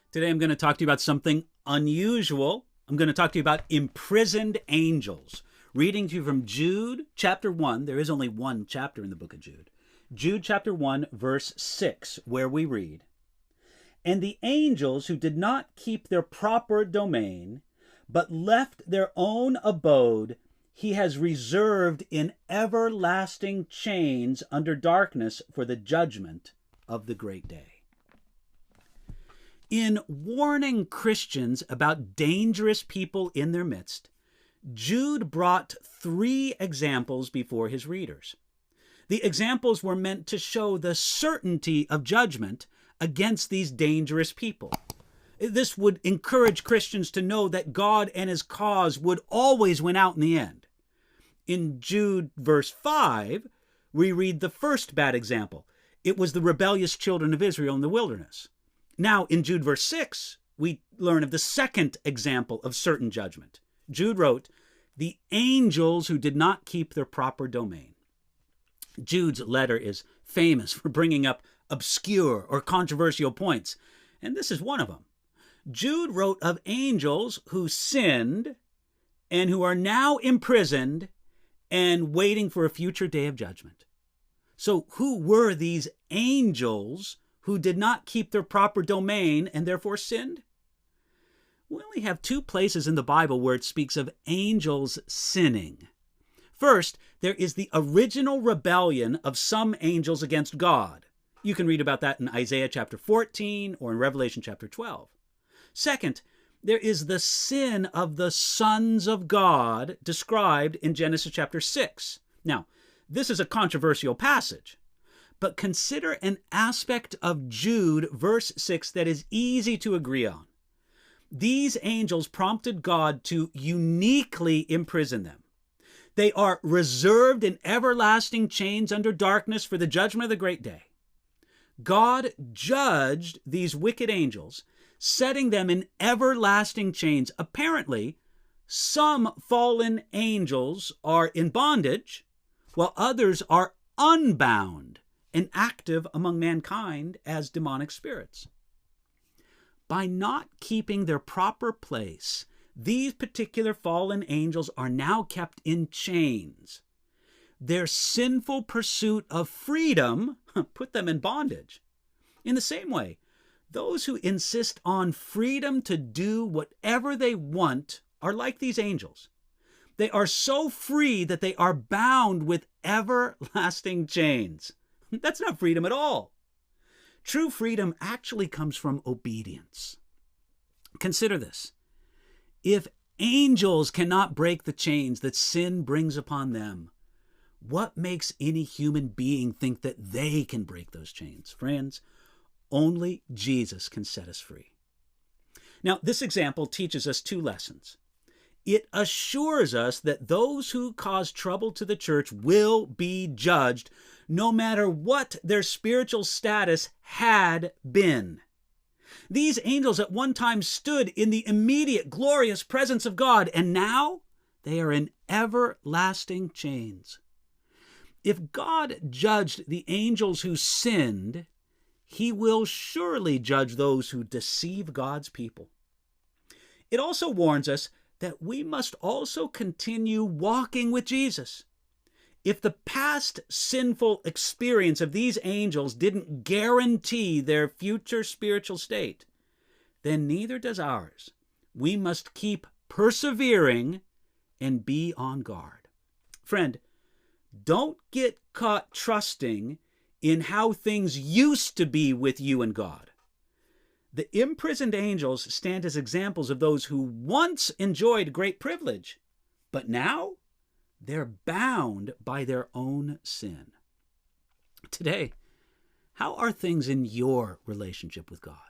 Today I'm going to talk to you about something unusual. I'm going to talk to you about imprisoned angels. Reading to you from Jude chapter 1. There is only one chapter in the book of Jude. Jude chapter 1, verse 6, where we read, "And the angels who did not keep their proper domain, but left their own abode, he has reserved in everlasting chains under darkness for the judgment of the great day." In warning Christians about dangerous people in their midst, Jude brought 3 examples before his readers. The examples were meant to show the certainty of judgment against these dangerous people. This would encourage Christians to know that God and his cause would always win out in the end. In Jude verse 5, we read the first bad example. It was the rebellious children of Israel in the wilderness. Now, in Jude verse 6, we learn of the second example of certain judgment. Jude wrote, "The angels who did not keep their proper domain." Jude's letter is famous for bringing up obscure or controversial points, and this is one of them. Jude wrote of angels who sinned and who are now imprisoned and waiting for a future day of judgment. So who were these angels who did not keep their proper domain and therefore sinned? We only have 2 places in the Bible where it speaks of angels sinning. First, there is the original rebellion of some angels against God. You can read about that in Isaiah chapter 14 or in Revelation chapter 12. Second, there is the sin of the sons of God described in Genesis chapter 6. Now, this is a controversial passage, but consider an aspect of Jude verse 6 that is easy to agree on. These angels prompted God to uniquely imprison them. They are reserved in everlasting chains under darkness for the judgment of the great day. God judged these wicked angels, setting them in everlasting chains. Apparently, some fallen angels are in bondage, while others are unbound and active among mankind as demonic spirits. By not keeping their proper place, these particular fallen angels are now kept in chains. Their sinful pursuit of freedom put them in bondage. In the same way, those who insist on freedom to do whatever they want are like these angels. They are so free that they are bound with everlasting chains. That's not freedom at all. True freedom actually comes from obedience. Consider this. If angels cannot break the chains that sin brings upon them, what makes any human being think that they can break those chains? Friends, only Jesus can set us free. Now, this example teaches us 2 lessons. It assures us that those who cause trouble to the church will be judged, no matter what their spiritual status had been. These angels at one time stood in the immediate glorious presence of God, and now they are in everlasting chains. If God judged the angels who sinned, he will surely judge those who deceive God's people. It also warns us that we must also continue walking with Jesus. If the past sinful experience of these angels didn't guarantee their future spiritual state, then neither does ours. We must keep persevering and be on guard. Friend, don't get caught trusting in how things used to be with you and God. The imprisoned angels stand as examples of those who once enjoyed great privilege, but now they're bound by their own sin. Today, how are things in your relationship with God?